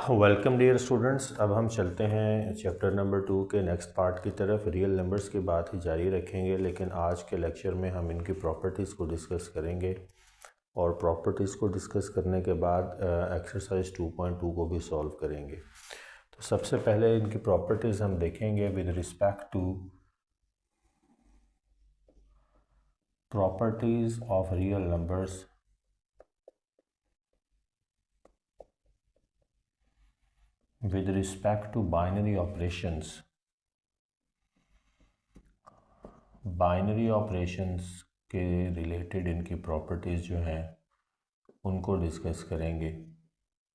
Welcome dear students. अब हम चलते हैं चैप्टर नंबर 2 के नेक्स्ट पार्ट की तरफ। रियल नंबर्स की बात ही जारी रखेंगे, लेकिन आज के लेक्चर में हम इनकी प्रॉपर्टीज़ को डिस्कस करेंगे और प्रॉपर्टीज़ को डिस्कस करने के बाद एक्सरसाइज 2.2 को भी सॉल्व करेंगे। तो सबसे पहले इनकी प्रॉपर्टीज़ हम देखेंगे with respect to properties of real numbers with respect to binary operations के रिलेटेड इनकी प्रॉपर्टीज़ जो हैं उनको डिस्कस करेंगे।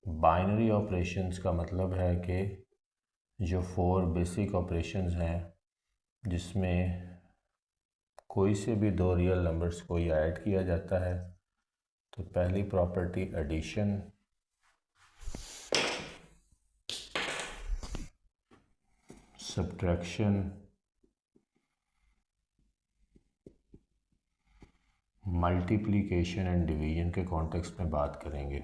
बाइनरी ऑपरेशंस का मतलब है कि जो 4 बेसिक ऑपरेशंस हैं जिसमें कोई से भी 2 रियल नंबर्स को ऐड किया जाता है। तो पहली property addition, subtraction, multiplication and division के कॉन्टेक्स्ट में बात करेंगे।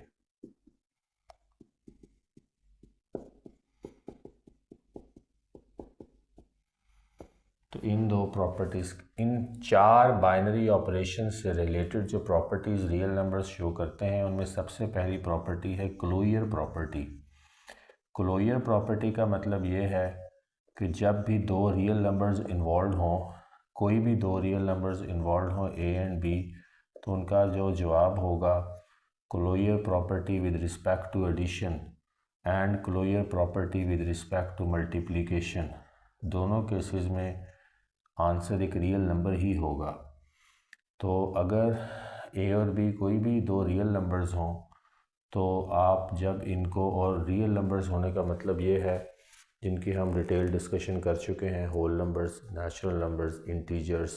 तो इन 2 प्रॉपर्टीज़, इन 4 बाइनरी ऑपरेशन से रिलेटेड जो प्रॉपर्टीज़ रियल नंबर्स शो करते हैं उनमें सबसे पहली प्रॉपर्टी है क्लोजर प्रॉपर्टी। क्लोजर प्रॉपर्टी का मतलब ये है कि जब भी 2 रियल नंबर्स इन्वॉल्व हों, कोई भी 2 रियल नंबर्स इन्वॉल्व हों ए एंड बी, तो उनका जो जवाब होगा closure property with respect to addition and closure property with respect to multiplication. दोनों केसेस में आंसर एक रियल नंबर ही होगा। तो अगर ए और बी कोई भी 2 रियल नंबर्स हों तो आप जब इनको, और रियल नंबर्स होने का मतलब ये है जिनकी हम डिटेल डिस्कशन कर चुके हैं, whole numbers, natural numbers, integers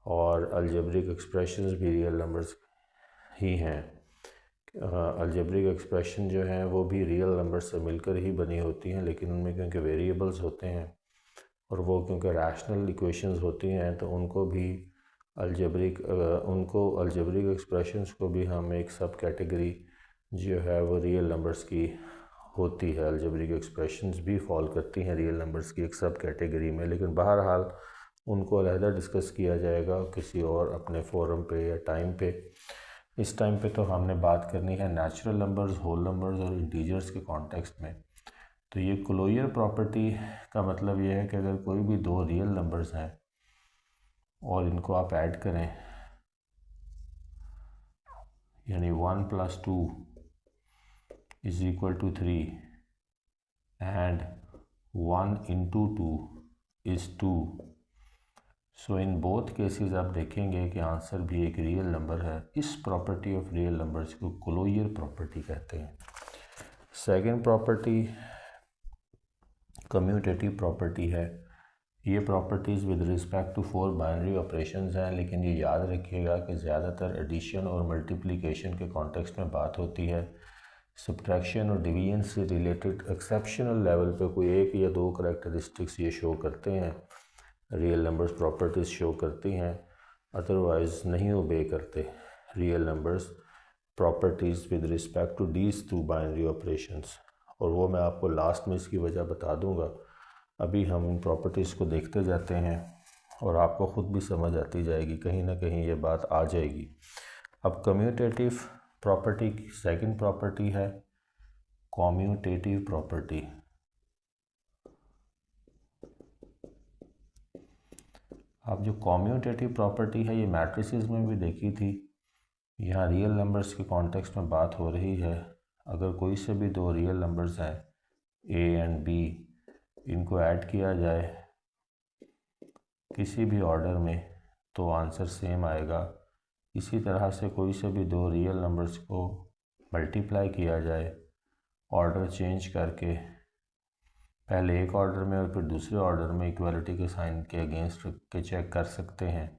और अलजेब्रिक एक्सप्रेशंस भी रियल नंबर्स ही हैं। अलजेब्रिक एक्सप्रेशन जो हैं वो भी रियल नंबर्स से मिलकर ही बनी होती हैं, लेकिन उनमें क्योंकि वेरिएबल्स होते हैं और वो क्योंकि रैशनल इक्वेशंस होती हैं तो उनको भी अलजेब्रिक एक्सप्रेशंस को भी हम एक सब कैटेगरी जो है वो रियल नंबर्स की होती है। अलजेब्रिक एक्सप्रेशंस भी फॉल करती हैं रियल नंबर्स की एक सब कैटेगरी में, लेकिन बहरहाल उनको अलहदा डिस्कस किया जाएगा किसी और अपने फोरम पे या टाइम पे। इस टाइम पे तो हमने बात करनी है नेचुरल नंबर्स, होल नंबर्स और इंटीजर्स के कॉन्टेक्स्ट में। तो ये क्लोजर प्रॉपर्टी का मतलब ये है कि अगर कोई भी 2 रियल नंबर्स हैं और इनको आप ऐड करें, यानी 1 + 2 = 3 and 1 × 2 = 2। So in both cases आप देखेंगे कि आंसर भी एक रियल नंबर है। इस प्रॉपर्टी ऑफ रियल नंबर्स को क्लोजर प्रॉपर्टी कहते हैं। सेकंड प्रॉपर्टी कम्यूटेटिव प्रॉपर्टी है। ये properties with respect to 4 binary operations हैं, लेकिन ये याद रखिएगा कि ज़्यादातर एडिशन और मल्टीप्लिकेशन के कॉन्टेक्स्ट में बात होती है। सब्ट्रैक्शन और डिवीजन से रिलेटेड एक्सेप्शनल लेवल पे कोई 1 या 2 करैक्टरिस्टिक्स ये शो करते हैं, रियल नंबर्स प्रॉपर्टीज़ शो करती हैं, अदरवाइज़ नहीं ओबे करते real numbers properties with respect to these 2 binary operations. और वो मैं आपको लास्ट में इसकी वजह बता दूंगा। अभी हम इन प्रॉपर्टीज़ को देखते जाते हैं और आपको ख़ुद भी समझ आती जाएगी, कहीं ना कहीं ये बात आ जाएगी। अब कम्यूटेटिव प्रॉपर्टी की सेकंड प्रॉपर्टी है कम्यूटेटिव प्रॉपर्टी। अब जो कम्यूटेटिव प्रॉपर्टी है ये मैट्रिसेस में भी देखी थी। यहाँ रियल नंबर्स के कॉन्टेक्स्ट में बात हो रही है। अगर कोई से भी 2 रियल नंबर्स हैं ए एंड बी, इनको ऐड किया जाए किसी भी ऑर्डर में तो आंसर सेम आएगा। इसी तरह से कोई से भी 2 रियल नंबर्स को मल्टीप्लाई किया जाए ऑर्डर चेंज करके, पहले एक ऑर्डर में और फिर दूसरे ऑर्डर में इक्वालिटी के साइन के अगेंस्ट के चेक कर सकते हैं,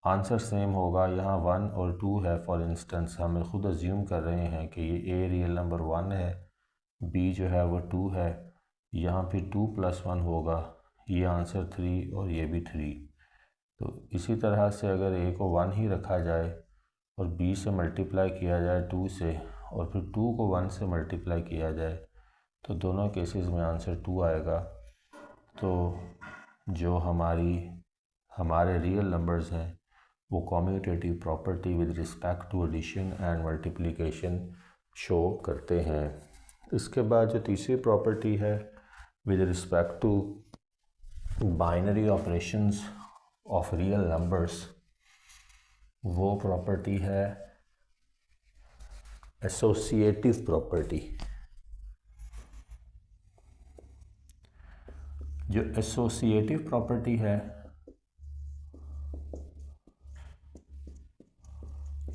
आंसर सेम होगा। यहाँ 1 और 2 है, फॉर इंस्टेंस हम खुद अज्यूम कर रहे हैं कि ये ए रियल नंबर 1 है, बी जो है वो 2 है, यहाँ फिर 2 + 1 होगा, ये आंसर 3 और ये भी 3। तो इसी तरह से अगर ए को 1 ही रखा जाए और बी से मल्टीप्लाई किया जाए 2 से, और फिर 2 को 1 से मल्टीप्लाई किया जाए तो दोनों केसेस में आंसर 2 आएगा। तो जो हमारे रियल नंबर्स हैं वो commutative property with respect to addition and multiplication show करते हैं। इसके बाद जो तीसरी प्रॉपर्टी है with respect to binary operations of real numbers, वो प्रॉपर्टी है एसोसिएटिव प्रॉपर्टी। जो एसोसिएटिव प्रॉपर्टी है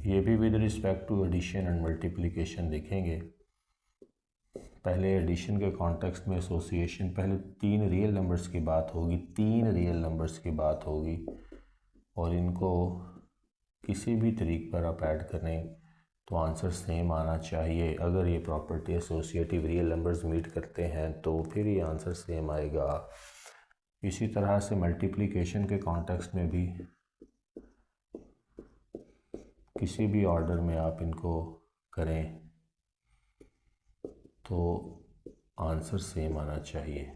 ये भी with respect to addition and multiplication देखेंगे। पहले एडिशन के कॉन्टेक्स्ट में एसोसिएशन, पहले 3 रियल नंबर्स की बात होगी, 3 रियल नंबर्स की बात होगी और इनको किसी भी तरीके पर आप ऐड करें तो आंसर सेम आना चाहिए। अगर ये property associative real numbers meet करते हैं तो फिर ये आंसर सेम आएगा। इसी तरह से मल्टीप्लिकेशन के कॉन्टेक्स्ट में भी किसी भी ऑर्डर में आप इनको करें तो आंसर सेम आना चाहिए।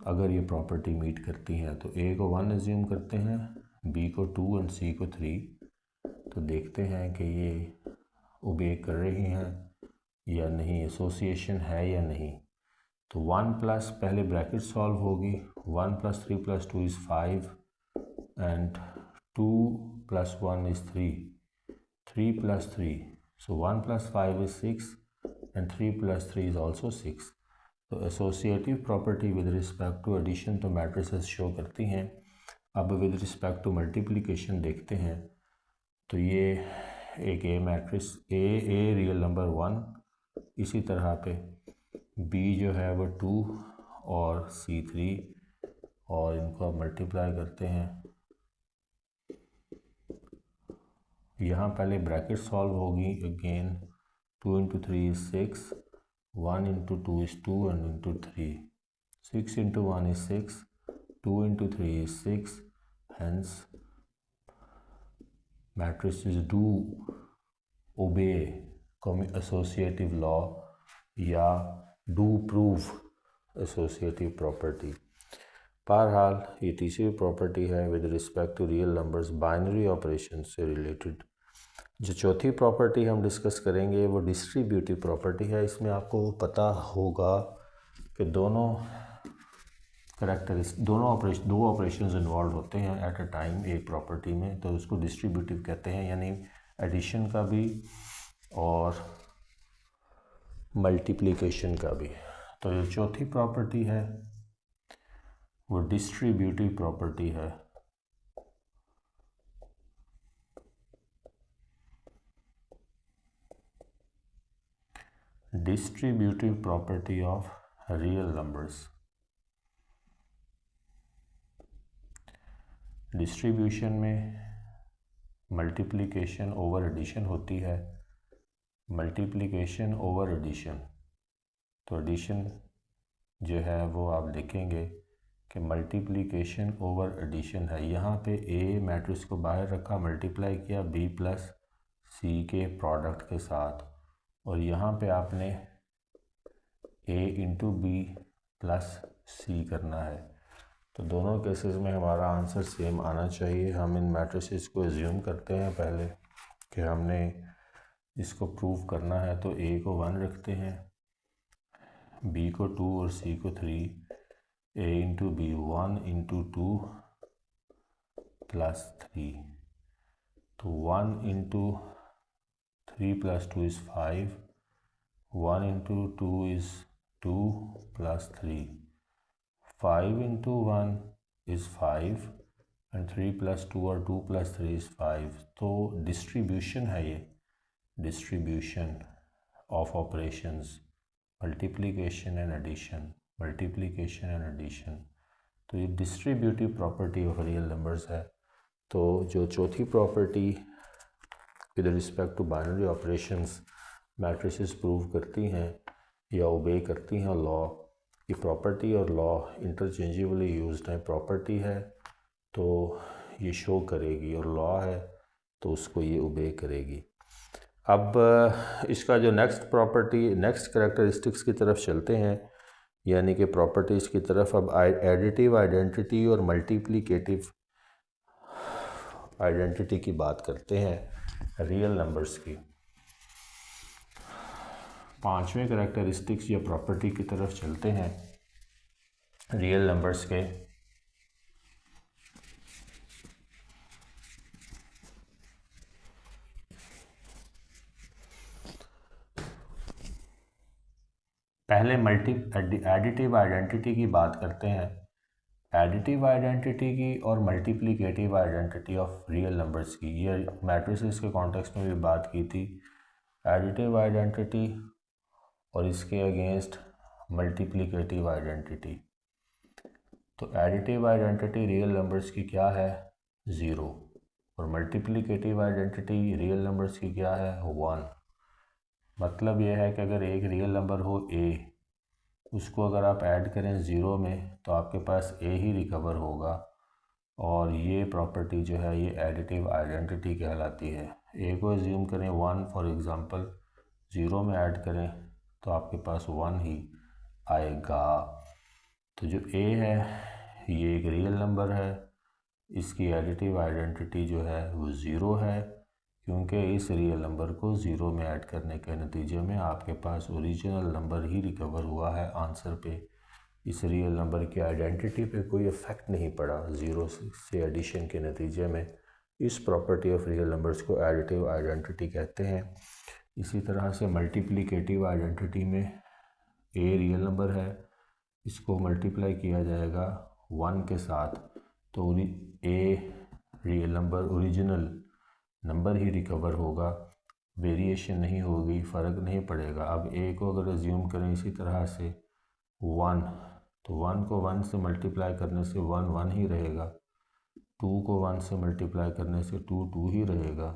अगर ये प्रॉपर्टी मीट करती हैं तो ए को 1 एज्यूम करते हैं, बी को 2 और सी को 3। तो देखते हैं कि ये ओबे कर रही हैं या नहीं, एसोसिएशन है या नहीं। तो 1 प्लस, पहले ब्रैकेट सॉल्व होगी, 1 + 3 + 2 = 5 and 2 + 1 = 3, 3 + 3, so 1 + 5 = 6 and 3 + 3 is also 6। तो associative property with respect to addition तो मैट्रिसेस शो करती हैं। अब विद रिस्पेक्ट टू मल्टीप्लिकेशन देखते हैं। तो ये एक ए मैट्रिक्स, ए रियल नंबर 1, इसी तरह पे बी जो है वो 2 और सी 3, और इनको आप मल्टीप्लाई करते हैं। यहाँ पहले ब्रैकेट सॉल्व होगी, again 2 × 3 = 6, 1 × 2 = 2 and × 3, 6 × 1 = 6, 2 × 3 = 6, hence matrices do obey associative law या do prove associative property। बहरहाल ये तीसरी प्रॉपर्टी है with respect to real numbers binary operation से रिलेटेड। जो चौथी प्रॉपर्टी हम डिस्कस करेंगे वो डिस्ट्रीब्यूटिव प्रॉपर्टी है। इसमें आपको पता होगा कि दो ऑपरेशंस इन्वॉल्व होते हैं एट अ टाइम एक प्रॉपर्टी में, तो उसको डिस्ट्रीब्यूटिव कहते हैं, यानी एडिशन का भी और मल्टीप्लिकेशन का भी। तो जो चौथी प्रॉपर्टी है वो डिस्ट्रीब्यूटिव प्रॉपर्टी है। Distributive property of real numbers. Distribution में मल्टीप्लिकेशन ओवर एडिशन होती है, मल्टीप्लिकेशन ओवर एडिशन। तो एडिशन जो है वो आप देखेंगे कि मल्टीप्लिकेशन ओवर एडिशन है। यहाँ पे ए मैट्रिक्स को बाहर रखा, मल्टीप्लाई किया बी प्लस सी के प्रोडक्ट के साथ, और यहाँ पे आपने ए इंटू बी प्लस सी करना है। तो दोनों केसेस में हमारा आंसर सेम आना चाहिए। हम इन मैट्रिसेस को एज्यूम करते हैं पहले कि हमने इसको प्रूव करना है। तो ए को 1 रखते हैं, बी को 2 और सी को 3, a इंटू बी 1 × 2 + 3, तो 1 × 3 + 2 = 5, 1 × 2 = 2 + 3, 5 × 1 = 5 and 3 + 2 और 2 + 3 = 5। तो डिस्ट्रीब्यूशन है ये, distribution of operations multiplication and addition, multiplication and addition. तो ये distributive property of real numbers है। तो जो चौथी property with respect to binary operations matrices prove करती हैं या ओबे करती हैं लॉ, ये प्रॉपर्टी और लॉ इंटरचेंजेबली यूज्ड है। प्रॉपर्टी है तो ये शो करेगी और लॉ है तो उसको ये ओबे करेगी। अब इसका जो नेक्स्ट करैक्टरिस्टिक्स की तरफ चलते हैं, यानी कि प्रॉपर्टीज़ की तरफ। अब एडिटिव आइडेंटिटी और मल्टीप्लिकेटिव आइडेंटिटी की बात करते हैं रियल नंबर्स की। पांचवें करैक्टरिस्टिक्स या प्रॉपर्टी की तरफ चलते हैं रियल नंबर्स के। पहले एडिटिव आइडेंटिटी की बात करते हैं। एडिटिव आइडेंटिटी की और multiplicative identity of real numbers की, ये मैट्रिसेस के कॉन्टेक्स्ट में भी बात की थी। एडिटिव आइडेंटिटी और इसके अगेंस्ट मल्टीप्लिकेटिव आइडेंटिटी। तो एडिटिव आइडेंटिटी रियल नंबर्स की क्या है? 0। और मल्टीप्लिकेटिव आइडेंटिटी रियल नंबर्स की क्या है? 1। मतलब यह है कि अगर एक रियल नंबर हो a, उसको अगर आप ऐड करें 0 में तो आपके पास a ही रिकवर होगा, और ये प्रॉपर्टी जो है ये एडिटिव आइडेंटिटी कहलाती है। a को एज्यूम करें 1 फॉर एग्ज़ाम्पल, 0 में ऐड करें तो आपके पास 1 ही आएगा। तो जो a है ये एक रियल नंबर है, इसकी एडिटिव आइडेंटिटी जो है वो 0 है, क्योंकि इस रियल नंबर को 0 में ऐड करने के नतीजे में आपके पास ओरिजिनल नंबर ही रिकवर हुआ है आंसर पे। इस रियल नंबर की आइडेंटिटी पे कोई इफ़ेक्ट नहीं पड़ा 0 से एडिशन के नतीजे में। इस प्रॉपर्टी ऑफ रियल नंबर्स को एडिटिव आइडेंटिटी कहते हैं। इसी तरह से मल्टीप्लिकेटिव आइडेंटिटी में a रियल नंबर है, इसको मल्टीप्लाई किया जाएगा 1 के साथ, तो a real number original number he recover होगा, वेरिएशन नहीं होगी, फ़र्क नहीं पड़ेगा। अब a को अगर एज्यूम करें इसी तरह से 1, तो 1 को 1 से मल्टीप्लाई करने से 1 1 ही रहेगा, 2 को 1 से मल्टीप्लाई करने से 2 2 ही रहेगा,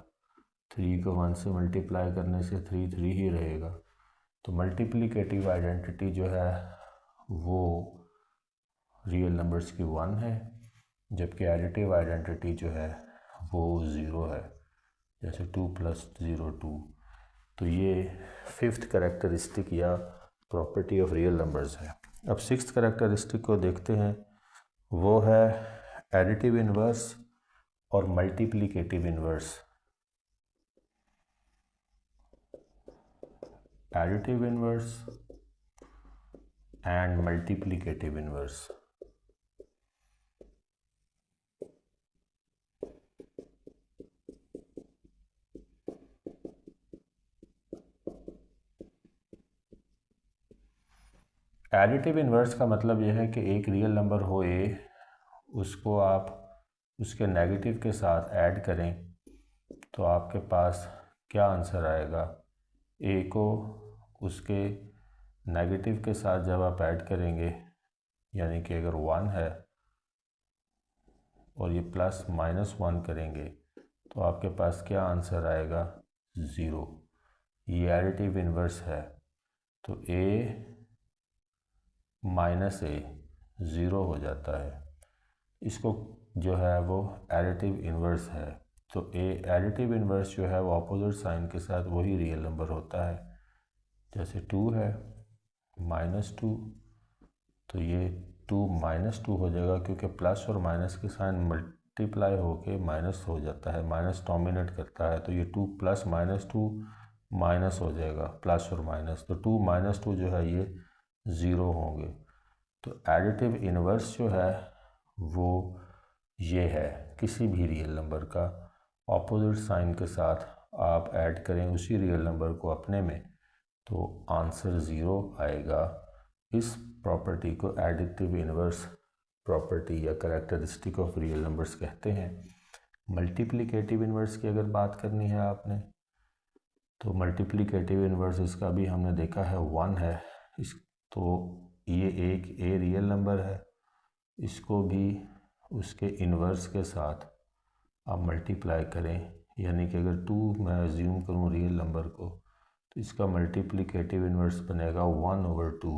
3 को 1 से मल्टीप्लाई करने से 3 3 ही रहेगा। तो मल्टीप्लिकेटिव आइडेंटिटी जो है वो रियल नंबर्स की 1 है, जबकि एडिटिव आइडेंटिटी जो है वो 0 है, जैसे 2 + 0 2। तो ये 5th करैक्टरिस्टिक या प्रॉपर्टी ऑफ रियल नंबर्स है। अब 6th करैक्टरिस्टिक को देखते हैं, वो है एडिटिव इन्वर्स और multiplicative inverse. Additive inverse and multiplicative inverse. Additive inverse का मतलब यह है कि एक रियल नंबर हो a, उसको आप उसके नेगेटिव के साथ ऐड करें तो आपके पास क्या आंसर आएगा? a को उसके नेगेटिव के साथ जब आप ऐड करेंगे, यानी कि अगर 1 है और ये प्लस -1 करेंगे तो आपके पास क्या आंसर आएगा? 0। ये एडिटिव इन्वर्स है। तो a -a 0 हो जाता है, इसको जो है वो एडिटिव इन्वर्स है। तो एडिटिव इन्वर्स जो है वो अपोजिट साइन के साथ वही रियल नंबर होता है। जैसे 2 है -2, तो ये 2 -2 हो जाएगा, क्योंकि प्लस और माइनस के साइन मल्टीप्लाई होके माइनस हो जाता है, माइनस डोमिनेट करता है। तो ये 2 + -2 माइनस हो जाएगा, प्लस और माइनस, तो 2 - 2 जो है ये 0 होंगे। तो एडिटिव इन्वर्स जो है वो ये है, किसी भी रियल नंबर का ऑपोजिट साइन के साथ आप ऐड करें उसी रियल नंबर को अपने में, तो आंसर 0 आएगा। इस प्रॉपर्टी को एडिटिव इन्वर्स प्रॉपर्टी या करैक्टरिस्टिक ऑफ रियल नंबर्स कहते हैं। मल्टीप्लिकेटिव इन्वर्स की अगर बात करनी है आपने, तो मल्टीप्लिकेटिव इन्वर्स इसका भी हमने देखा है 1 है। इस तो ये एक a रियल नंबर है, इसको भी उसके इन्वर्स के साथ आप मल्टीप्लाई करें, यानी कि अगर 2 मैं एज्यूम करूँ रियल नंबर को, तो इसका मल्टीप्लिकेटिव इन्वर्स बनेगा 1/2,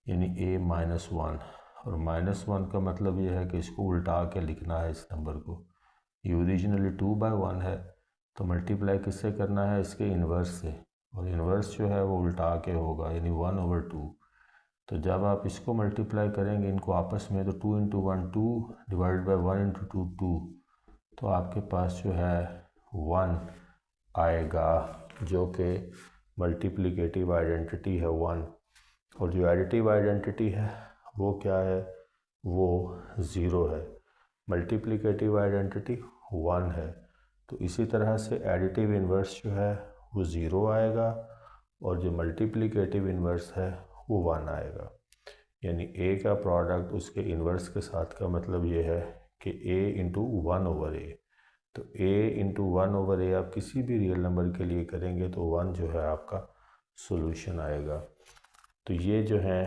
यानी a -1। और -1 का मतलब ये है कि इसको उल्टा के लिखना है इस नंबर को। ये ओरिजिनली 2/1 है, तो मल्टीप्लाई किससे करना है, इसके इन्वर्स से, और इन्वर्स जो है वो उल्टा के होगा, यानी 1/2। तो जब आप इसको मल्टीप्लाई करेंगे इनको आपस में, तो 2 × 1 2 डिवाइड बाई 1 × 2 2, तो आपके पास जो है 1 आएगा, जो कि मल्टीप्लिकेटिव आइडेंटिटी है 1। और जो एडिटिव आइडेंटिटी है वो क्या है, वो 0 है। मल्टीप्लिकेटिव आइडेंटिटी 1 है, तो इसी तरह से एडिटिव इन्वर्स जो है वो 0 आएगा, और जो मल्टीप्लिकेटिव इन्वर्स है वो 1 आएगा। यानी ए का प्रोडक्ट उसके इन्वर्स के साथ का मतलब ये है कि a × 1/a। तो a × 1/a आप किसी भी रियल नंबर के लिए करेंगे तो 1 जो है आपका सॉल्यूशन आएगा। तो ये जो है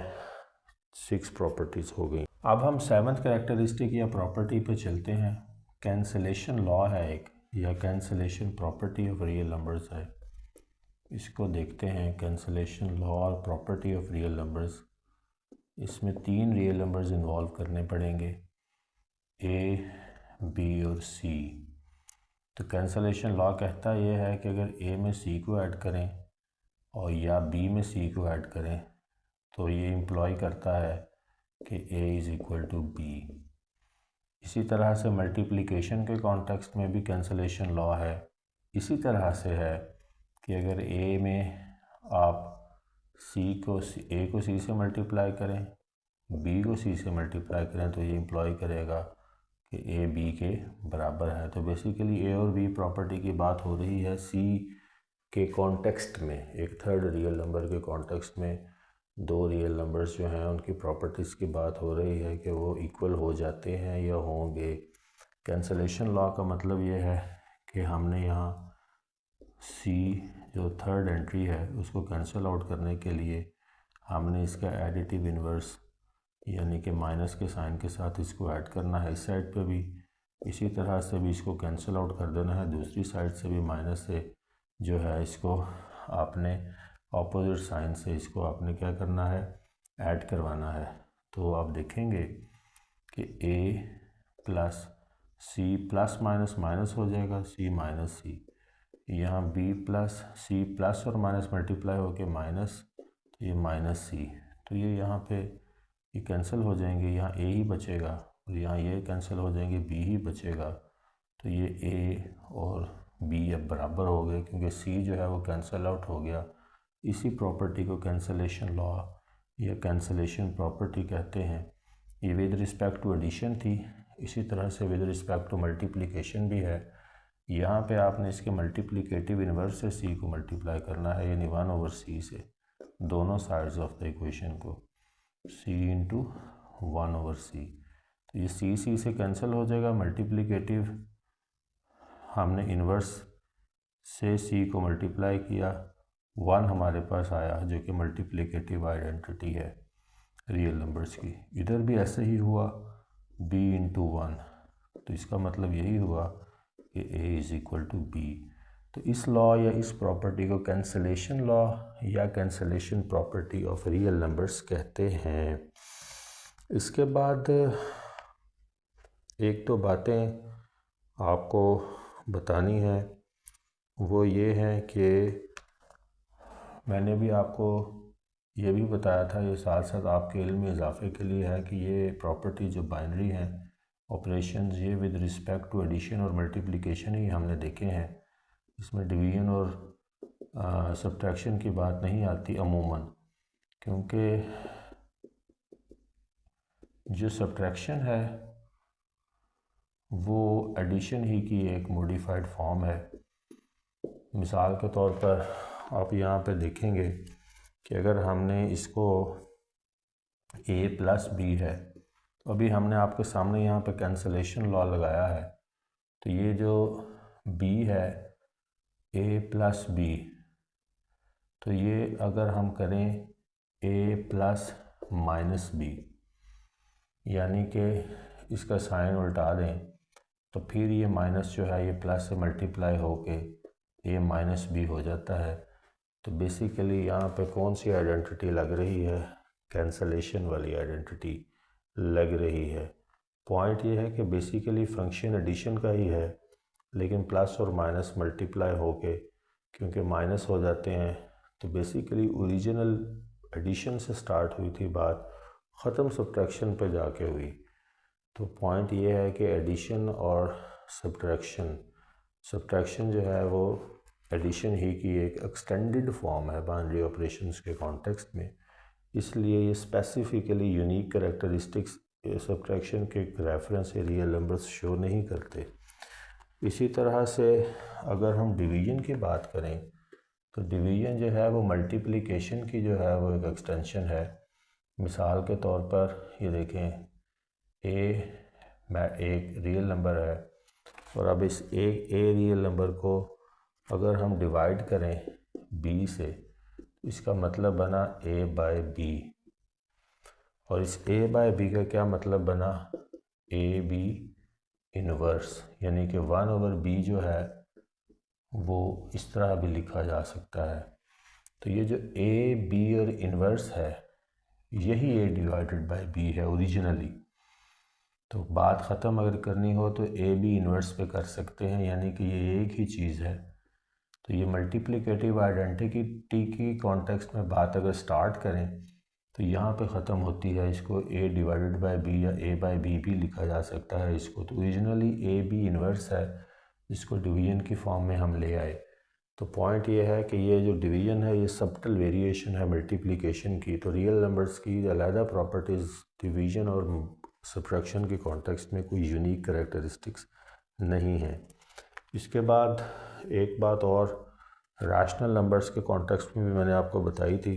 6 प्रॉपर्टीज़ हो गई। अब हम 7th कैरेक्टरिस्टिक या प्रॉपर्टी पे चलते हैं। कैंसलेशन लॉ है एक, या cancellation property of real numbers है। इसको देखते हैं, कैंसलेशन लॉ और प्रॉपर्टी ऑफ रियल नंबर्स। इसमें 3 रियल नंबर्स इन्वॉल्व करने पड़ेंगे, ए, बी और सी। तो कैंसलेशन लॉ कहता ये है कि अगर ए में सी को ऐड करें और या बी में सी को ऐड करें तो ये इम्प्लॉय करता है कि ए = बी। इसी तरह से मल्टीप्लिकेशन के कॉन्टेक्स्ट में भी कैंसलेशन लॉ है। इसी तरह से है कि अगर ए में आप ए को सी से मल्टीप्लाई करें, बी को सी से मल्टीप्लाई करें, तो ये इम्प्लॉय करेगा कि ए बी के बराबर है। तो बेसिकली ए और बी प्रॉपर्टी की बात हो रही है सी के कॉन्टेक्स्ट में, एक थर्ड रियल नंबर के कॉन्टेक्स्ट में 2 रियल नंबर्स जो हैं उनकी प्रॉपर्टीज़ की बात हो रही है कि वो इक्वल हो जाते हैं या होंगे। कैंसलेशन लॉ का मतलब ये है कि हमने यहाँ सी जो थर्ड एंट्री है उसको कैंसिल आउट करने के लिए हमने इसका एडिटिव इन्वर्स यानी कि माइनस के साइन के साथ इसको ऐड करना है इस साइड पे भी, इसी तरह से भी इसको कैंसिल आउट कर देना है दूसरी साइड से भी, माइनस से जो है इसको आपने ऑपोजिट साइन से इसको आपने क्या करना है, ऐड करवाना है। तो आप देखेंगे कि a plus c plus minus minus हो जाएगा, c माइनस सी, यहाँ b प्लस सी प्लस और माइनस मल्टीप्लाई होके माइनस, तो ये माइनस सी, तो ये यहाँ पे ये कैंसिल हो जाएंगे, यहाँ a ही बचेगा और यहाँ ये कैंसिल हो जाएंगे, b ही बचेगा। तो ये a और b अब बराबर हो गए क्योंकि c जो है वो कैंसिल आउट हो गया। इसी प्रॉपर्टी को कैंसलेशन लॉ या कैंसलेशन प्रॉपर्टी कहते हैं। ये विद रिस्पेक्ट टू एडिशन थी, इसी तरह से विद रिस्पेक्ट टू मल्टीप्लिकेशन भी है। यहाँ पे आपने इसके मल्टीप्लिकेटिव इन्वर्स से c को मल्टीप्लाई करना है, यानी 1/c से दोनों साइड्स ऑफ द इक्वेशन को, c × 1/c। तो ये c से कैंसिल हो जाएगा, मल्टीप्लिकेटिव हमने इन्वर्स से c को मल्टीप्लाई किया, 1 हमारे पास आया जो कि मल्टीप्लिकेटिव आइडेंटिटी है रियल नंबर्स की। इधर भी ऐसे ही हुआ b × 1, तो इसका मतलब यही हुआ कि a = b। तो इस लॉ या इस प्रॉपर्टी को कैंसलेशन लॉ या cancellation property of real numbers कहते हैं। इसके बाद एक तो बातें आपको बतानी है, वो ये हैं कि मैंने भी आपको ये भी बताया था, ये साथ साथ आपके इल्म में इजाफे के लिए है कि ये प्रॉपर्टी जो बाइनरी हैं ऑपरेशंस, ये विद रिस्पेक्ट टू एडिशन और मल्टीप्लिकेशन ही हमने देखे हैं, इसमें डिवीजन और सब्ट्रैक्शन की बात नहीं आती अमूमन, क्योंकि जो सब्ट्रैक्शन है वो एडिशन ही की एक मॉडिफाइड फॉर्म है। मिसाल के तौर पर आप यहाँ पे देखेंगे कि अगर हमने इसको a + b है, तो अभी हमने आपके सामने यहाँ पे कैंसलेशन लॉ लगाया है, तो ये जो b है a + b, तो ये अगर हम करें a + -b यानी कि इसका साइन उल्टा दें, तो फिर ये माइनस जो है ये प्लस से मल्टीप्लाई होके a - b हो जाता है। तो बेसिकली यहाँ पे कौन सी आइडेंटिटी लग रही है, कैंसलेशन वाली आइडेंटिटी लग रही है। पॉइंट ये है कि बेसिकली फंक्शन एडिशन का ही है, लेकिन प्लस और माइनस मल्टीप्लाई होके क्योंकि माइनस हो जाते हैं, तो बेसिकली ओरिजिनल एडिशन से स्टार्ट हुई थी बात, ख़त्म सब्ट्रैक्शन पे जाके हुई। तो पॉइंट ये है कि एडिशन और सब्ट्रैक्शन जो है वो एडिशन ही की एक एक्सटेंडेड फॉर्म है बाइनरी ऑपरेशंस के कॉन्टेक्स्ट में, इसलिए ये स्पेसिफिकली यूनिक कैरेक्टरिस्टिक्स सब्ट्रैक्शन के रेफरेंस से रियल नंबर्स शो नहीं करते। इसी तरह से अगर हम डिवीज़न की बात करें तो डिवीज़न जो है वो मल्टीप्लिकेशन की जो है वो एक एक्सटेंशन है। मिसाल के तौर पर ये देखें, एक रियल नंबर है और अब इस एक रियल नंबर को अगर हम डिवाइड करें b से, इसका मतलब बना a/b, और इस a/b का क्या मतलब बना, ab इनवर्स, यानी कि 1/b जो है वो इस तरह भी लिखा जा सकता है। तो ये जो a b और इनवर्स है यही a डिवाइडेड बाय b है ओरिजिनली। तो बात ख़त्म अगर करनी हो तो a b इनवर्स पे कर सकते हैं, यानी कि ये एक ही चीज़ है। तो ये मल्टीप्लिकेटिव आइडेंटिटी की कॉन्टेक्स्ट में बात अगर स्टार्ट करें तो यहाँ पे ख़त्म होती है। इसको a डिवाइडेड बाय b या a/b भी लिखा जा सकता है इसको। तो ओरिजिनली a b इनवर्स है, इसको डिवीज़न की फॉर्म में हम ले आए। तो पॉइंट ये है कि ये जो डिवीज़न है ये सबटल वेरिएशन है मल्टीप्लिकेशन की। तो रियल नंबर्स की अलहदा प्रॉपर्टीज़ डिवीज़न और सब्ट्रैक्शन के कॉन्टेक्स्ट में कोई यूनिक कैरेक्टरिस्टिक्स नहीं है। इसके बाद एक बात और रैशनल नंबर्स के कॉन्टेक्स्ट में भी मैंने आपको बताई थी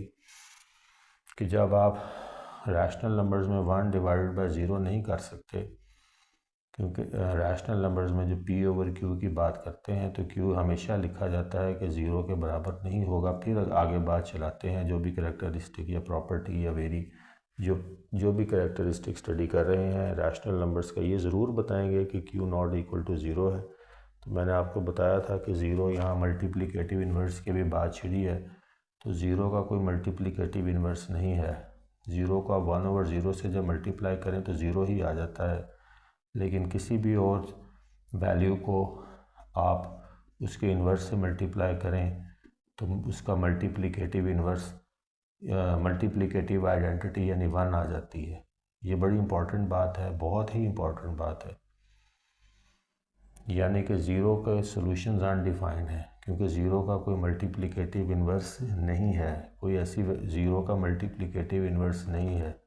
कि जब आप रैशनल नंबर्स में 1 डिवाइडेड बाय 0 नहीं कर सकते, क्योंकि रैशनल नंबर्स में जो p/q की बात करते हैं तो q हमेशा लिखा जाता है कि 0 के बराबर नहीं होगा। फिर आगे बात चलाते हैं जो भी कैरेक्टरिस्टिक या प्रॉपर्टी या वेरी जो भी कैरेक्टरिस्टिक स्टडी कर रहे हैं रैशनल नंबर्स का, ये ज़रूर बताएंगे कि q नॉट इक्वल टू 0 है। तो मैंने आपको बताया था कि 0 यहाँ मल्टीप्लिकेटिव इन्वर्स की भी बात छिड़ी है, तो 0 का कोई मल्टीप्लिकेटिव इन्वर्स नहीं है। 0 का 1/0 से जब मल्टीप्लाई करें तो 0 ही आ जाता है, लेकिन किसी भी और वैल्यू को आप उसके इन्वर्स से मल्टीप्लाई करें तो उसका मल्टीप्लिकेटिव इन्वर्स मल्टीप्लिकेटिव आइडेंटिटी यानी 1 आ जाती है। ये बड़ी इंपॉर्टेंट बात है, बहुत ही इंपॉर्टेंट बात है। यानी कि 0 के सॉल्यूशंस अनडिफाइंड हैं, क्योंकि 0 का कोई मल्टीप्लिकेटिव इन्वर्स नहीं है, कोई ऐसी 0 का मल्टीप्लिकेटिव इन्वर्स नहीं है।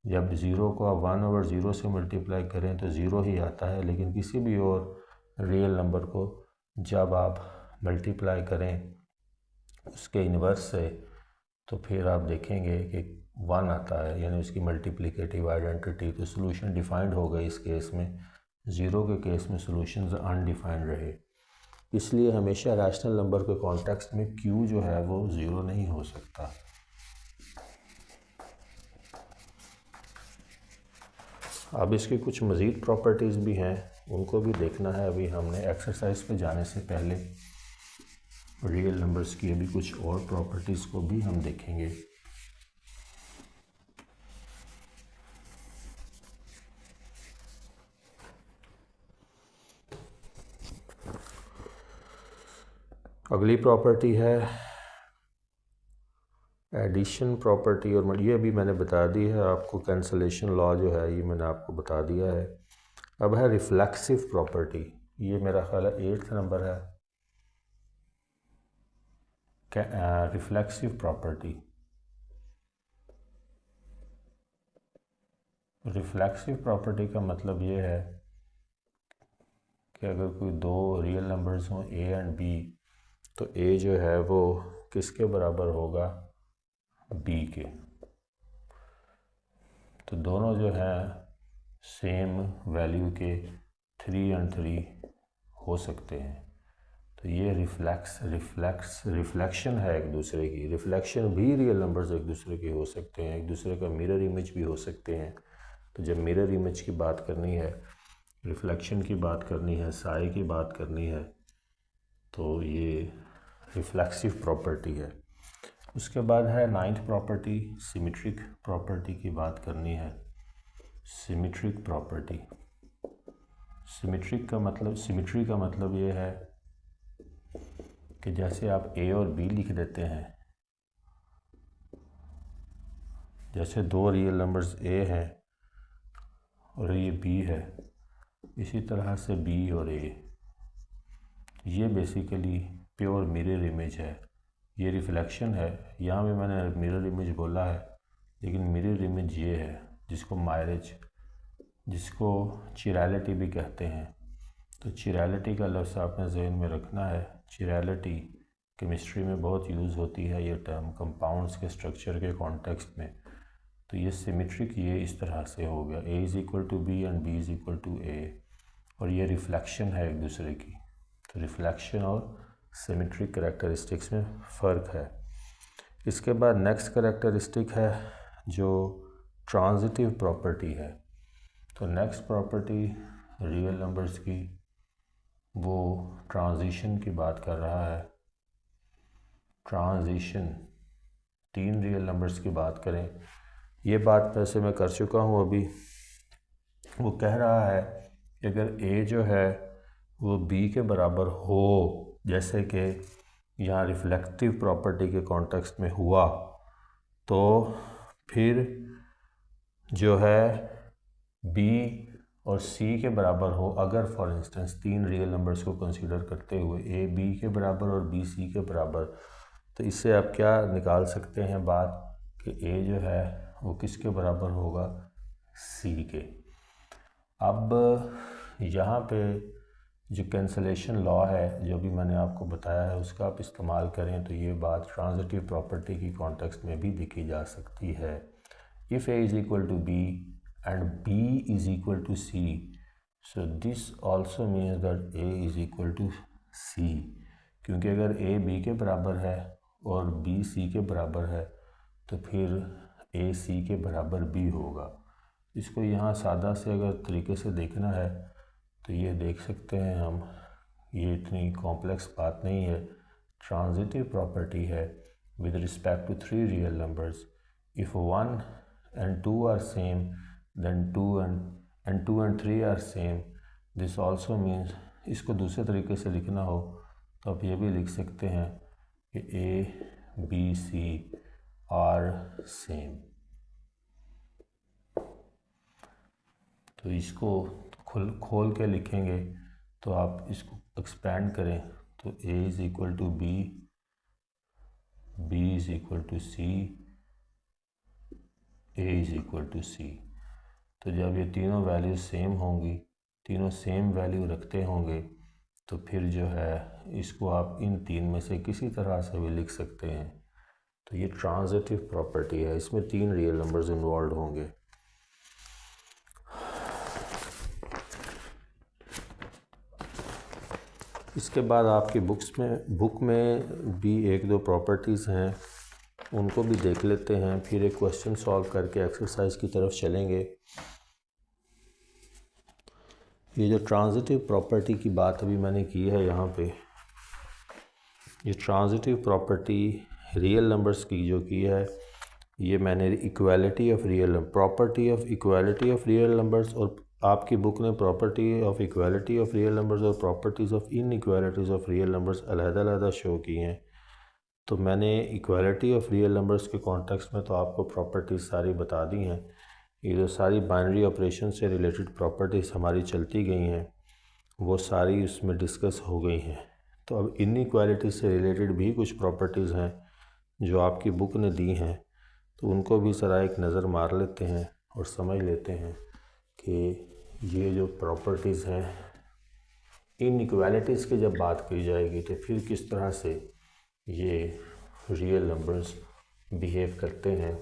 जब 0 को आप 1/0 से मल्टीप्लाई करें तो 0 ही आता है, लेकिन किसी भी और रियल नंबर को जब आप मल्टीप्लाई करें उसके इन्वर्स से तो फिर आप देखेंगे कि 1 आता है, यानी उसकी मल्टीप्लिकेटिव आइडेंटिटी। तो सॉल्यूशन डिफाइंड हो गई इस केस में। 0 के केस में सॉल्यूशंस अनडिफाइंड रहे, इसलिए हमेशा रैशनल नंबर के कॉन्टेक्स्ट में q जो है वो 0 नहीं हो सकता। अब इसकी कुछ मज़ीद प्रॉपर्टीज़ भी हैं, उनको भी देखना है। अभी हमने एक्सरसाइज पे जाने से पहले रियल नंबर्स की अभी कुछ और प्रॉपर्टीज़ को भी हम देखेंगे। अगली प्रॉपर्टी है एडिशन प्रॉपर्टी, और ये भी मैंने बता दी है आपको। कैंसलेशन लॉ जो है ये मैंने आपको बता दिया है। अब है रिफ्लेक्सिव प्रॉपर्टी, ये मेरा ख्याल है 8th नंबर है। रिफ्लेक्सिव प्रॉपर्टी, रिफ्लेक्सिव प्रॉपर्टी का मतलब ये है कि अगर कोई दो रियल नंबर्स हों a एंड b, तो a जो है वो किसके बराबर होगा, b के। तो दोनों जो हैं सेम वैल्यू के 3 एंड 3 हो सकते हैं। तो ये रिफ्लेक्शन है एक दूसरे की। रिफ्लेक्शन भी रियल नंबर्स एक दूसरे के हो सकते हैं, एक दूसरे का मिरर इमेज भी हो सकते हैं। तो जब मिरर इमेज की बात करनी है, रिफ्लेक्शन की बात करनी है, साए की बात करनी है, तो ये रिफ्लेक्सिव प्रॉपर्टी है। उसके बाद है 9th प्रॉपर्टी, सिमेट्रिक प्रॉपर्टी की बात करनी है। सिमेट्रिक प्रॉपर्टी, सिमेट्री का मतलब ये है कि जैसे आप ए और बी लिख देते हैं, जैसे दो रियल नंबर्स ए हैं और ये बी है, इसी तरह से बी और ए, ये बेसिकली प्योर मिरर इमेज है, ये रिफ्लेक्शन है। यहाँ भी मैंने मिरर इमेज बोला है, लेकिन मिरर इमेज ये है जिसको मायरेज, जिसको चिरैलिटी भी कहते हैं। तो चिरैलिटी का लफ्ज़ आपने जहन में रखना है। चिरैलिटी केमिस्ट्री में बहुत यूज़ होती है ये टर्म कंपाउंड्स के स्ट्रक्चर के कॉन्टेक्स्ट में। तो ये सिमेट्रिक ये इस तरह से हो गया, a is equal to b and b is equal to a, और ये रिफ्लेक्शन है एक दूसरे की। तो रिफ्लेक्शन और सिमेट्रिक करैक्टरिस्टिक्स में फ़र्क है। इसके बाद नेक्स्ट करैक्टरिस्टिक है जो ट्रांजिटिव प्रॉपर्टी है। तो नेक्स्ट प्रॉपर्टी रियल नंबर्स की, वो ट्रांजिशन की बात कर रहा है। ट्रांजिशन, तीन रियल नंबर्स की बात करें, ये बात वैसे मैं कर चुका हूँ अभी। वो कह रहा है कि अगर ए जो है वो बी के बराबर हो, जैसे कि यहाँ रिफ्लेक्टिव प्रॉपर्टी के कॉन्टेक्स्ट में हुआ, तो फिर जो है बी और सी के बराबर हो। अगर फॉर इंस्टेंस तीन रियल नंबर्स को कंसीडर करते हुए ए बी के बराबर और बी सी के बराबर, तो इससे आप क्या निकाल सकते हैं बात कि ए जो है वो किसके बराबर होगा, सी के। अब यहाँ पे जो कैंसलेशन लॉ है जो भी मैंने आपको बताया है उसका आप इस्तेमाल करें तो ये बात ट्रांजिटिव प्रॉपर्टी की कॉन्टेक्स्ट में भी देखी जा सकती है। If a is equal to b and b is equal to c, so this also means that a is equal to c, क्योंकि अगर a b के बराबर है और b c के बराबर है तो फिर a c के बराबर b होगा। इसको यहाँ सादा से अगर तरीके से देखना है तो ये देख सकते हैं हम, ये इतनी कॉम्प्लेक्स बात नहीं है। ट्रांजिटिव प्रॉपर्टी है with respect to three real numbers. If 1 and 2 are same, then 2 and 3 are same. This also means, इसको दूसरे तरीके से लिखना हो तो आप ये भी लिख सकते हैं कि A B C are same। तो इसको खोल के लिखेंगे तो आप इसको एक्सपेंड करें तो A is equal to B, B is equal to C, A is equal to C। तो जब ये तीनों वैल्यू सेम होंगी, तीनों सेम वैल्यू रखते होंगे, तो फिर जो है इसको आप इन तीन में से किसी तरह से भी लिख सकते हैं। तो ये ट्रांजिटिव प्रॉपर्टी है, इसमें तीन रियल नंबर्स इन्वॉल्व होंगे। इसके बाद आपकी बुक में भी एक दो प्रॉपर्टीज़ हैं, उनको भी देख लेते हैं, फिर एक क्वेश्चन सॉल्व करके एक्सरसाइज की तरफ चलेंगे। ये जो ट्रांजिटिव प्रॉपर्टी की बात अभी मैंने की है यहाँ पे, ये ट्रांजिटिव प्रॉपर्टी रियल नंबर्स की जो की है, ये मैंने equality of real property of equality of real numbers, और आपकी बुक ने property of equality of real numbers और properties of inequalities of real numbers अलग-अलग शो की हैं। तो मैंने इक्वालिटी ऑफ रियल नंबर्स के कॉन्टेक्स्ट में तो आपको प्रॉपर्टीज़ सारी बता दी हैं। ये जो सारी बाइनरी ऑपरेशन से रिलेटेड प्रॉपर्टीज़ हमारी चलती गई हैं वो सारी उसमें डिस्कस हो गई हैं। तो अब इनइक्वालिटी से रिलेटेड भी कुछ प्रॉपर्टीज़ हैं जो आपकी बुक ने दी हैं, तो उनको भी ज़रा एक नज़र मार लेते हैं और समझ लेते हैं कि ये जो प्रॉपर्टीज़ हैं इनइक्वालिटीज़ की जब बात की जाएगी तो फिर किस तरह से ये रियल नंबर्स बिहेव करते हैं।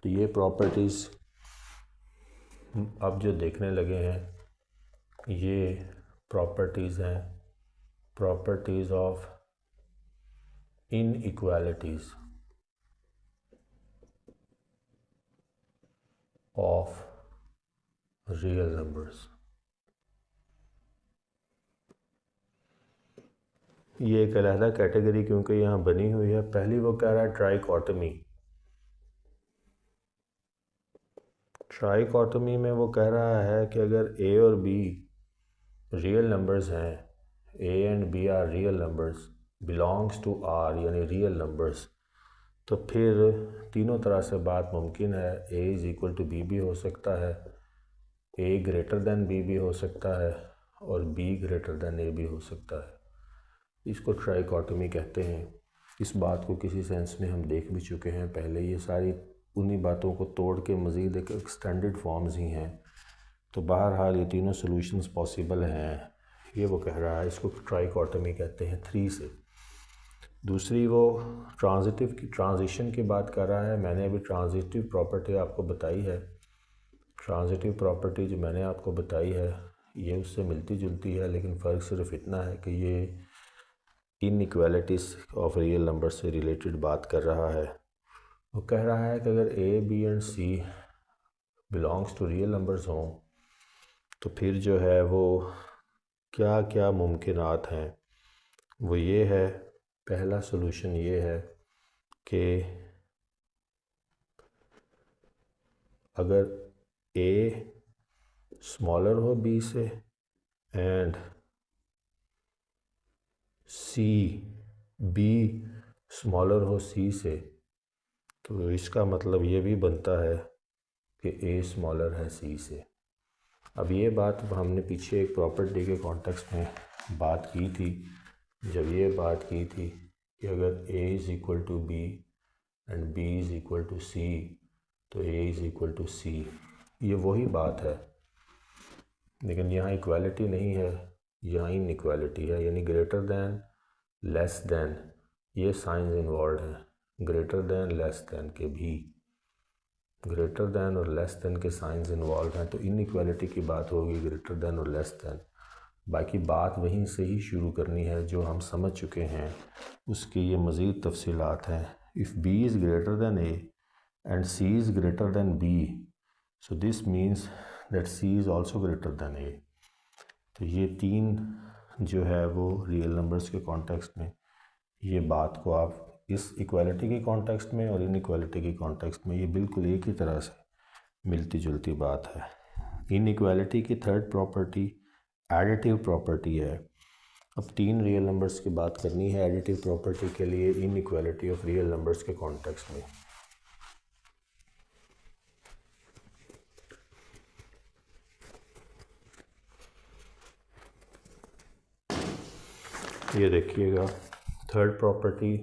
तो ये प्रॉपर्टीज़ अब जो देखने लगे हैं ये प्रॉपर्टीज़ हैं, properties of inequalities of real numbers. ये एक अलहदा कैटेगरी क्योंकि यहाँ बनी हुई है। पहली वो कह रहा है ट्राइकॉटमी। ट्राइकोटमी में वो कह रहा है कि अगर ए और बी रियल नंबर्स हैं, a and b are real numbers belongs to R यानी रियल नंबर्स, तो फिर तीनों तरह से बात मुमकिन है। A is equal to b भी हो सकता है, ए ग्रेटर दैन बी भी हो सकता है, और बी ग्रेटर दैन ए भी हो सकता है। इसको ट्राइकोटमी कहते हैं। इस बात को किसी सेंस में हम देख भी चुके हैं पहले। ये सारी उन्हीं बातों को तोड़ के मज़ीद एक एक्सटेंडेड फॉर्म्स ही हैं। तो बहरहाल ये तीनों सॉल्यूशंस पॉसिबल हैं, ये वो कह रहा है। इसको ट्राइकोटमी कहते हैं 3 से। दूसरी वो ट्रांजिशन की बात कर रहा है। मैंने अभी ट्रांजिटिव प्रॉपर्टी आपको बताई है। ट्रांजिटिव प्रॉपर्टी जो मैंने आपको बताई है ये उससे मिलती जुलती है, लेकिन फ़र्क सिर्फ इतना है कि ये इनइक्वालिटीज़ ऑफ रियल नंबर से रिलेटेड बात कर रहा है। वो कह रहा है कि अगर a b and c belongs to real numbers हों तो फिर जो है वो क्या क्या मुमकिनात हैं। वो ये है, पहला सॉल्यूशन ये है कि अगर ए स्मॉलर हो बी से एंड सी बी स्मॉलर हो सी से, तो इसका मतलब ये भी बनता है कि ए स्मॉलर है सी से। अब ये बात हमने पीछे एक प्रॉपर्टी के कॉन्टेक्स्ट में बात की थी, जब ये बात की थी कि अगर a is equal to b and b is equal to c तो a is equal to c. ये वही बात है, लेकिन यहाँ इक्वालिटी नहीं है, यहाँ इनइक्वालिटी है, यानी ग्रेटर दैन लेस दैन ये साइंस इन्वॉल्व हैं। ग्रेटर दैन लेस दैन के भी ग्रेटर दैन और लेस दैन के साइंस इन्वॉल्व हैं, तो इनइक्वालिटी की बात होगी ग्रेटर दैन और लेस दैन। बाकी बात वहीं से ही शुरू करनी है जो हम समझ चुके हैं, उसकी ये मज़ीद तफसीलात हैं। If b is greater than a and c is greater than b, so this means that c is also greater than a. तो ये तीन जो है वो रियल नंबर्स के कॉन्टेक्स्ट में, ये बात को आप इस इक्वालिटी के कॉन्टेक्स्ट में और इनइक्वालिटी के कॉन्टेक्स्ट में ये बिल्कुल एक ही तरह से मिलती जुलती बात है। इनइक्वालिटी की थर्ड प्रॉपर्टी एडिटिव प्रॉपर्टी है। अब 3 रियल नंबर्स की बात करनी है एडिटिव प्रॉपर्टी के लिए इनइक्वालिटी ऑफ रियल नंबर्स के कॉन्टेक्स्ट में। ये देखिएगा, थर्ड प्रॉपर्टी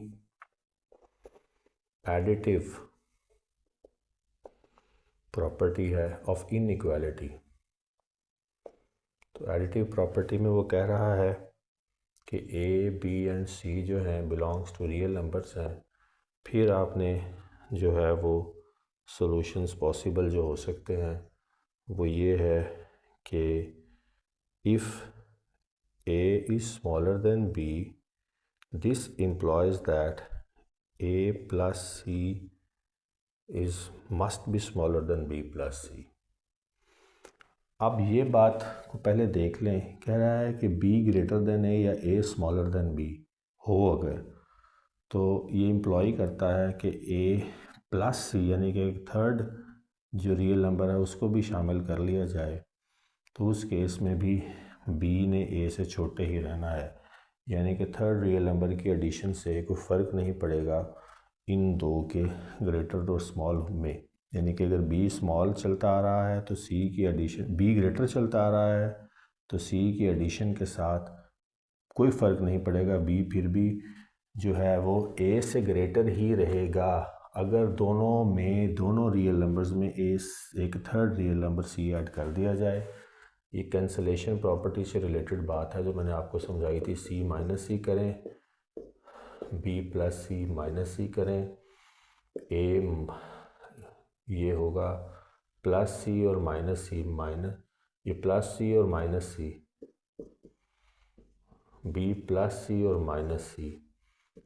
एडिटिव प्रॉपर्टी है ऑफ इनइक्वालिटी। तो एडिटिव प्रॉपर्टी में वो कह रहा है कि ए बी एंड सी जो हैं बिलोंग्स टू रियल नंबर्स हैं। फिर आपने जो है वो सॉल्यूशंस पॉसिबल जो हो सकते हैं वो ये है कि if A is smaller than B, this implies that A plus C must be smaller than B plus C। अब ये बात को पहले देख लें। कह रहा है कि B ग्रेटर देन A या A स्मॉलर देन B हो अगर, तो ये इम्प्लॉय करता है कि A प्लस C यानी कि एक थर्ड जो रियल नंबर है उसको भी शामिल कर लिया जाए, तो उस केस में भी B ने A से छोटे ही रहना है, यानी कि थर्ड रियल नंबर की एडिशन से कोई फ़र्क नहीं पड़ेगा इन दो के ग्रेटर और स्मॉल में। यानी कि अगर B स्मॉल चलता आ रहा है तो C की एडिशन, B ग्रेटर चलता आ रहा है तो C की एडिशन के साथ कोई फ़र्क नहीं पड़ेगा, B फिर भी जो है वो A से ग्रेटर ही रहेगा। अगर दोनों रियल नंबर्स में एक third real number C add कर दिया जाए। ये कैंसलेशन प्रॉपर्टी से रिलेटेड बात है जो मैंने आपको समझाई थी। C माइनस सी करें, B प्लस सी माइनस सी करें, A ये होगा प्लस सी और माइनस सी माइनस, ये प्लस सी और माइनस सी, B प्लस सी और माइनस सी,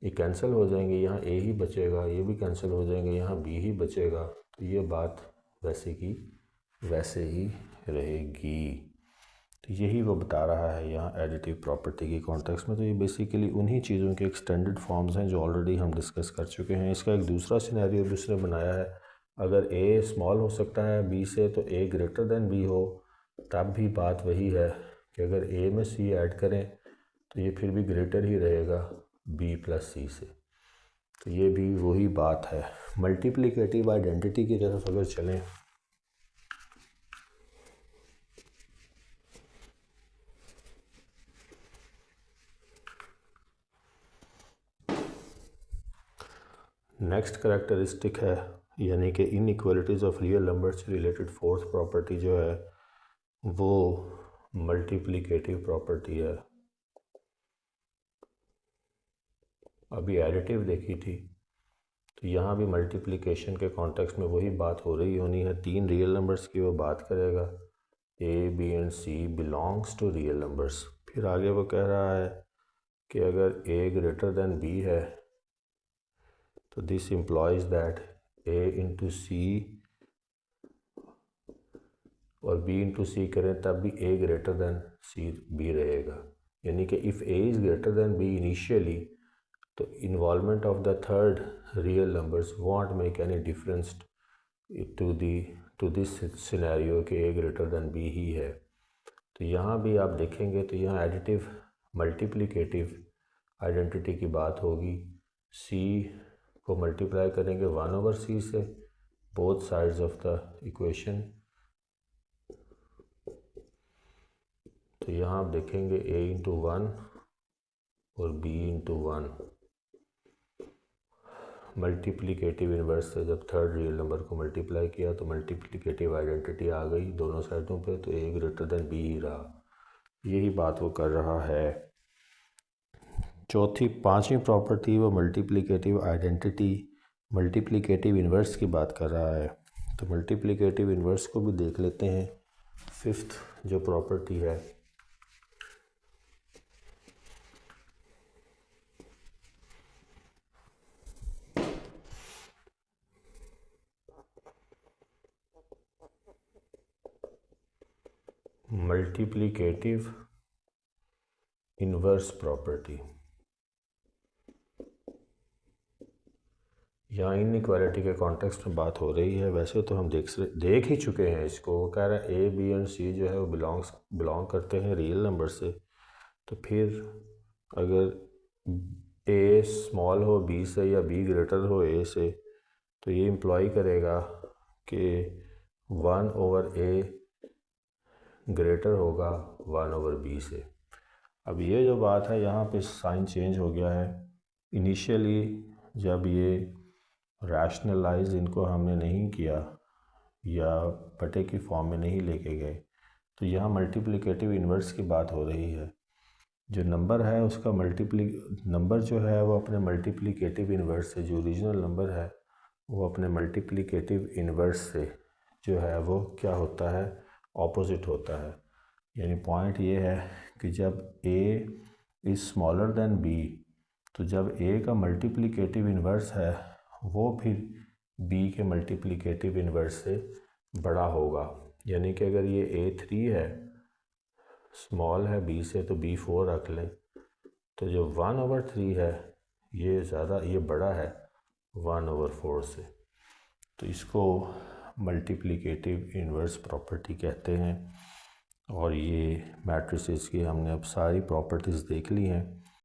ये कैंसिल हो जाएंगे, यहाँ A ही बचेगा, ये भी कैंसिल हो जाएंगे, यहाँ B ही बचेगा। तो ये बात वैसे की वैसे ही रहेगी। तो यही वो बता रहा है यहाँ एडिटिव प्रॉपर्टी की कॉन्टेक्स्ट में। तो ये बेसिकली उन्हीं चीज़ों के एक्सटेंडेड फॉर्म्स हैं जो ऑलरेडी हम डिस्कस कर चुके हैं। इसका एक दूसरा सिनेरियो दूसरे बनाया है अगर ए स्मॉल हो सकता है बी से तो ए ग्रेटर देन बी हो, तब भी बात वही है कि अगर ए में सी ऐड करें तो ये फिर भी ग्रेटर ही रहेगा बी प्लस सी से। तो ये भी वही बात है। मल्टीप्लिकेटिव आइडेंटिटी की तरफ अगर चलें, नेक्स्ट करैक्टरिस्टिक है यानी कि इनइक्वालिटीज़ ऑफ रियल नंबर्स से रिलेटेड फोर्थ प्रॉपर्टी जो है वो मल्टीप्लिकेटिव प्रॉपर्टी है। अभी एडिटिव देखी थी, तो यहाँ भी मल्टीप्लिकेशन के कॉन्टेक्स्ट में वही बात हो रही होनी है। तीन रियल नंबर्स की वो बात करेगा, a b and c belongs to real numbers. फिर आगे वो कह रहा है कि अगर ए ग्रेटर देन बी है तो this implies that a into c और बी इंटू सी करें तब भी a greater than c b रहेगा। यानी कि if a is greater than b initially, तो involvement of the third real numbers won't make any difference to this scenario कि a greater than b ही है। तो यहाँ भी आप देखेंगे तो यहाँ एडिटिव मल्टीप्लिकेटिव आइडेंटिटी की बात होगी। सी को मल्टीप्लाई करेंगे 1/c से, both sides of the equation. तो यहाँ आप देखेंगे a इंटू 1 और b इंटू 1 मल्टीप्लिकेटिव इन्वर्स से जब थर्ड रियल नंबर को मल्टीप्लाई किया तो मल्टीप्लिकेटिव आइडेंटिटी आ गई दोनों साइडों पे, तो a ग्रेटर देन b ही रहा। यही बात वो कर रहा है। पांचवी प्रॉपर्टी वो मल्टीप्लिकेटिव आइडेंटिटी मल्टीप्लिकेटिव इन्वर्स की बात कर रहा है। तो मल्टीप्लिकेटिव इन्वर्स को भी देख लेते हैं। फिफ्थ जो प्रॉपर्टी है मल्टीप्लिकेटिव इन्वर्स प्रॉपर्टी, यहाँ इनइक्वालिटी के कॉन्टेक्स्ट में बात हो रही है। वैसे तो हम देख ही चुके हैं इसको। वो कह रहा है ए बी एंड सी जो है वो बिलोंग करते हैं रियल नंबर से। तो फिर अगर ए स्मॉल हो बी से या बी ग्रेटर हो ए से, तो ये इम्प्लॉय करेगा कि 1/a ग्रेटर होगा 1/b से। अब ये जो बात है यहाँ पे साइन चेंज हो गया है। इनिशियली जब ये रैशनलाइज इनको हमने नहीं किया या बटे की फॉर्म में नहीं लेके गए, तो यहाँ मल्टीप्लिकेटिव इन्वर्स की बात हो रही है। जो नंबर है उसका नंबर जो है वो अपने मल्टीप्लिकेटिव इन्वर्स से, जो ओरिजिनल नंबर है वो अपने मल्टीप्लिकेटिव इन्वर्स से जो है वो क्या होता है, ऑपोजिट होता है। यानी पॉइंट ये है कि जब a is smaller than b, तो जब a का मल्टीप्लिकेटिव इन्वर्स है वो फिर b के मल्टीप्लिकेटिव इन्वर्स से बड़ा होगा। यानी कि अगर ये a3 है, स्मॉल है b से, तो b4 रख लें, तो जो 1/3 है ये बड़ा है 1/4 से। तो इसको मल्टीप्लिकेटिव इन्वर्स प्रॉपर्टी कहते हैं। और ये मैट्रिसेस की हमने अब सारी प्रॉपर्टीज़ देख ली हैं।